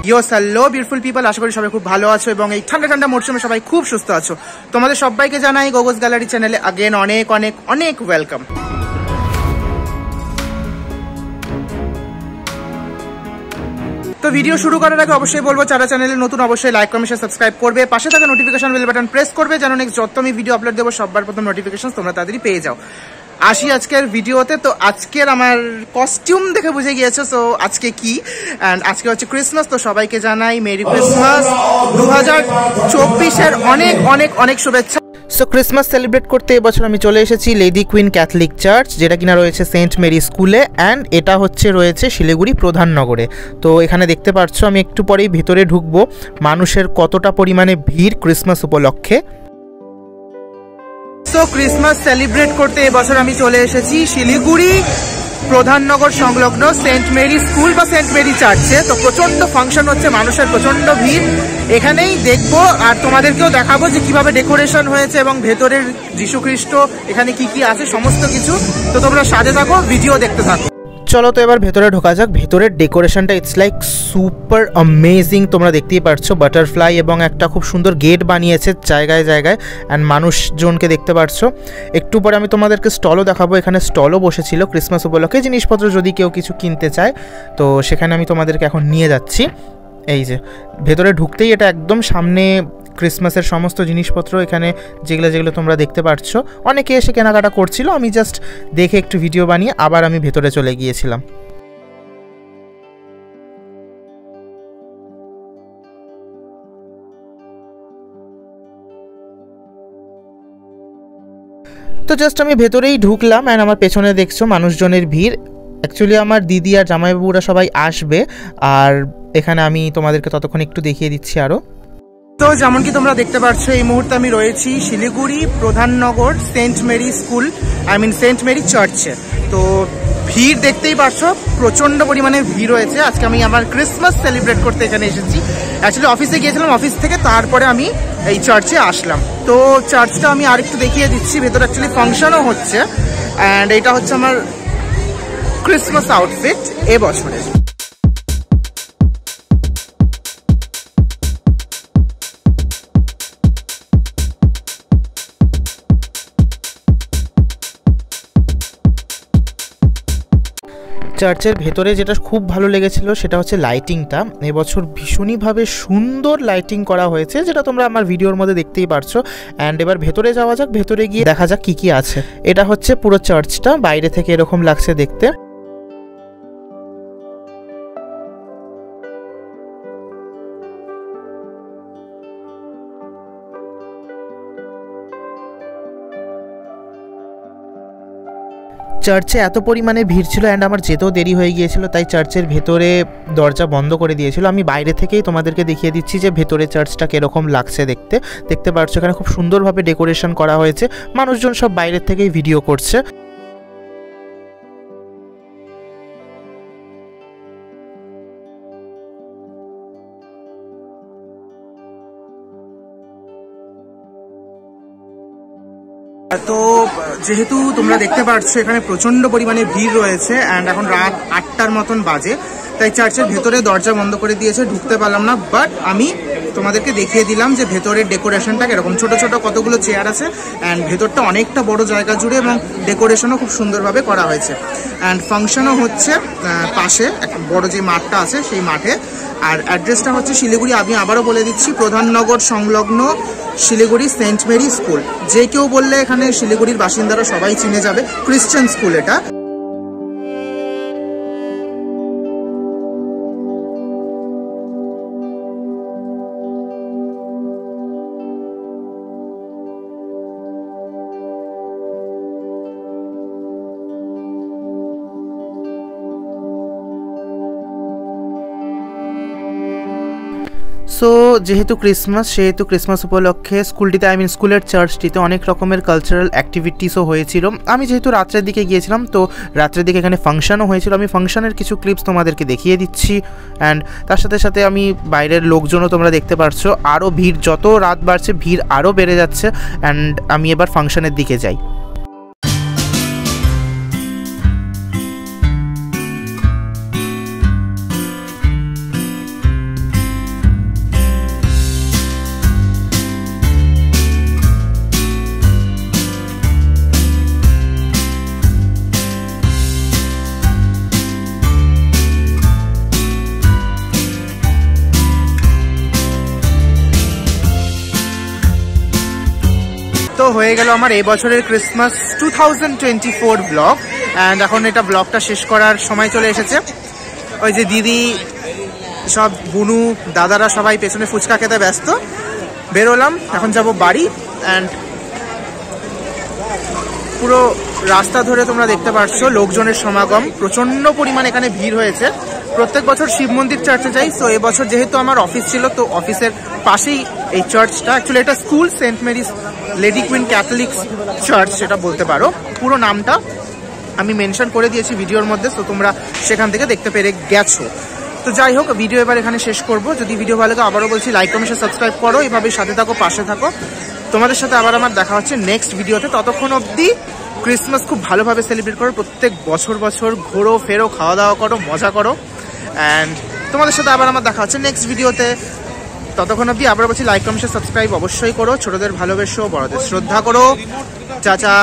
ইয়োস hello beautiful people, আশা করি সবাই খুব ভালো আছো এবং এই ঠান্ডা ঠান্ডা মরশুমে সবাই খুব সুস্থ আছো। তোমাদের সবাইকে জানাই গোগোস গ্যালারি চ্যানেলে আগেন অনেক অনেক অনেক ওয়েলকাম। তো ভিডিও শুরু করার আগে অবশ্যই বলবো যারা চ্যানেলে নতুন অবশ্যই লাইক কমেন্ট সাবস্ক্রাইব করবে, পাশে থাকা নোটিফিকেশন বেল বাটন প্রেস করবে যেন নেক্সট যত আমি ভিডিও আপলোড দেবো সবার প্রথম নোটিফিকেশন তোমরা তাড়াতাড়ি পেয়ে যাও। আসি আজকের ভিডিওতে। তো আজকের আমার কস্টিউম দেখে বুঝে গিয়েছো, সো আজকে কি অ্যান্ড আজকে হচ্ছে ক্রিসমাস। তো সবাইকে জানাই মেরি ক্রিসমাস, 2024-এর অনেক অনেক অনেক শুভেচ্ছা। সো ক্রিসমাস সেলিব্রেট করতে এবছর আমি চলে এসেছি লেডি কুইন ক্যাথলিক চার্চ, যেটা কিনা রয়েছে সেন্ট মেরি স্কুলে অ্যান্ড এটা রয়েছে শিলিগুড়ি প্রধাননগরে। তো এখানে দেখতে পাচ্ছ আমি একটু পরেই ভেতরে ঢুকবো। মানুষের কতটা পরিমাণে ভিড় ক্রিসমাস উপলক্ষে। তো ক্রিসমাস সেলিব্রেট করতে এবছর আমি চলে এসেছি শিলিগুড়ি প্রধাননগর সংলগ্ন সেন্ট মেরি স্কুল বা সেন্ট মেরি চার্চে। তো প্রচন্ড ফাংশন হচ্ছে, মানুষের প্রচন্ড ভিড়। এখানেই দেখবো আর তোমাদেরকেও দেখাবো যে কিভাবে ডেকোরেশন হয়েছে এবং ভেতরের যীশুখ্রিস্ট এখানে কি কি আছে সমস্ত কিছু। তো তোমরা সাথে থাকো, ভিডিও দেখতে থাকো। চলো তো এবার ভেতরে ঢোকা যাক। ভেতরের ডেকোরেশনটা ইটস লাইক সুপার অ্যামেজিং। তোমরা দেখতেই পাচ্ছ বাটারফ্লাই এবং একটা খুব সুন্দর গেট বানিয়েছে জায়গায় জায়গায় অ্যান্ড মানুষজনকে দেখতে পাচ্ছ। একটু পরে আমি তোমাদেরকে স্টলও দেখাবো। এখানে স্টলও বসেছিল ক্রিসমাস উপলক্ষে জিনিসপত্র যদি কেউ কিছু কিনতে চায়। তো সেখানে আমি তোমাদেরকে এখন নিয়ে যাচ্ছি। এই যে ভেতরে ঢুকতেই এটা একদম সামনে ক্রিসমাসের সমস্ত জিনিসপত্র এখানে যেগুলো তোমরা দেখতে পাচ্ছ। অনেকে এসে কেনাকাটা করছিল, আমি জাস্ট দেখে একটু ভিডিও বানিয়ে আবার আমি ভেতরে চলে গিয়েছিলাম। তো জাস্ট আমি ভেতরেই ঢুকলাম অ্যান্ড আমার পেছনে দেখছো মানুষজনের ভিড়। অ্যাকচুয়ালি আমার দিদি আর জামাইবাবুরা সবাই আসবে আর এখানে আমি তোমাদেরকে ততক্ষণ একটু দেখিয়ে দিচ্ছি আরও। তো যেমন কি তোমরা দেখতে পাচ্ছ এই মুহূর্তে আমি রয়েছি Siliguri Pradhannagar saint Mary school saint Mary চার্চে। তো ভিড় দেখতেই পাচ্ছ, প্রচণ্ড পরিমাণে ভিড় রয়েছে। আজকে আমি আমার ক্রিসমাস সেলিব্রেট করতে এখানে এসেছি। অ্যাকচুয়ালি অফিসে গিয়েছিলাম, অফিস থেকে তারপরে আমি এই চার্চে আসলাম। তো চার্চটা আমি আরেকটু দেখিয়ে দিচ্ছি। ভেতরে অ্যাকচুয়ালি ফাংশনও হচ্ছে অ্যান্ড এটা হচ্ছে আমার ক্রিসমাস আউটফিট এবছরের। চার্চের ভেতরে যেটা খুব ভালো লেগেছিল সেটা হচ্ছে লাইটিংটা। এবছর ভীষণইভাবে সুন্দর লাইটিং করা হয়েছে, যেটা তোমরা আমার ভিডিওর মধ্যে দেখতেই পারছো। অ্যান্ড এবার ভেতরে যাওয়া যাক, ভেতরে গিয়ে দেখা যাক কি কি আছে। এটা হচ্ছে পুরো চার্চটা, বাইরে থেকে এরকম লাগছে দেখতে। চার্চে এত পরিমাণে ভিড় ছিল অ্যান্ড আমার যেতেও দেরি হয়ে গিয়েছিল, তাই চার্চের ভেতরে দরজা বন্ধ করে দিয়েছিল। আমি বাইরে থেকেই তোমাদেরকে দেখিয়ে দিচ্ছি যে ভেতরে চার্চটা কীরকম লাগছে দেখতে। দেখতে পাচ্ছ এখানে খুব সুন্দরভাবে ডেকোরেশন করা হয়েছে, মানুষজন সব বাইরের থেকেই ভিডিও করছে। তো যেহেতু তোমরা দেখতে পাচ্ছ এখানে প্রচন্ড পরিমাণে ভিড় রয়েছে অ্যান্ড এখন রাত 8টার মতন বাজে, তাই চার্চের ভেতরে দরজা বন্ধ করে দিয়েছে, ঢুকতে পারলাম না। বাট আমি তোমাদেরকে দেখিয়ে দিলাম যে ভেতরের ডেকোরেশনটা কিরকম। ছোট ছোট কতগুলো চেয়ার আছে অ্যান্ড ভেতরটা অনেকটা বড় জায়গা জুড়ে এবং ডেকোরেশনও খুব সুন্দরভাবে করা হয়েছে। অ্যান্ড ফাংশনও হচ্ছে পাশে একটা বড় যে মাঠটা আছে সেই মাঠে। আর অ্যাড্রেসটা হচ্ছে শিলিগুড়ি, আমি আবারও বলে দিচ্ছি, প্রধাননগর সংলগ্ন শিলিগুড়ি সেন্ট মেরি স্কুল। যে কেউ বললে এখানে শিলিগুড়ির বাসিন্দারা সবাই চিনে যাবে, ক্রিশ্চিয়ান স্কুল এটা। সো যেহেতু ক্রিসমাস, সেহেতু ক্রিসমাস উপলক্ষে স্কুলটিতে স্কুলের চার্চটিতে অনেক রকমের কালচারাল অ্যাক্টিভিটিসও হয়েছিল। আমি যেহেতু রাত্রের দিকে গিয়েছিলাম, তো রাত্রের দিকে এখানে ফাংশনও হয়েছিল। আমি ফাংশনের কিছু ক্লিপস তোমাদেরকে দেখিয়ে দিচ্ছি অ্যান্ড তার সাথে সাথে আমি বাইরের লোকজনও তোমরা দেখতে পারছো। আরও ভিড়, যত রাত বাড়ছে ভিড় আরও বেড়ে যাচ্ছে অ্যান্ড আমি এবার ফাংশনের দিকে যাই। হয়ে গেল আমার এই বছরের ক্রিসমাস 2024 ব্লগ। অ্যান্ড এখন এটা ব্লগটা শেষ করার সময় চলে এসেছে। ওই যে দিদি সব বুনু দাদারা সবাই পেছনে ফুচকা খেতে ব্যস্ত। বেরোলাম, এখন যাব বাড়ি। অ্যান্ড পুরো রাস্তা ধরে তোমরা দেখতে পাচ্ছ লোকজনের সমাগম, প্রচন্ড পরিমাণ এখানে ভিড় হয়েছে। প্রত্যেক বছর শিব মন্দির চার্চে যাই, তো এবছর যেহেতু আমার অফিস ছিল, তো অফিসের পাশেই এই চার্চটা। অ্যাকচুয়ালি এটা school saint Mary's lady queen Catholic church সেটা বলতে পারো। পুরো নামটা আমি মেনশন করে দিয়েছি ভিডিওর মধ্যে, তো তোমরা সেখান থেকে দেখতে পেরে গেছো। তো যাই হোক, ভিডিও এবার এখানে শেষ করব। যদি ভিডিও ভালো লাগে আবারও বলছি লাইক কমেন্ট সাবস্ক্রাইব করো, এভাবেই সাথে থাকো, পাশে থাকো। তোমাদের সাথে আবার আমার দেখা হচ্ছে নেক্সট ভিডিওতে। ততক্ষণ অবধি ক্রিসমাস খুব ভালোভাবে সেলিব্রেট করো, প্রত্যেক বছর বছর ঘোরো ফেরো, খাওয়া দাওয়া করো, মজা করো। অ্যান্ড তোমাদের সাথে আবার আমার দেখা হচ্ছে নেক্সট ভিডিওতে। ততক্ষণ অবধি আবার বলছি লাইক কমেন্ট সাবস্ক্রাইব অবশ্যই করো, ছোটদের ভালোবেসো, বড়দের শ্রদ্ধা করো। চাচা।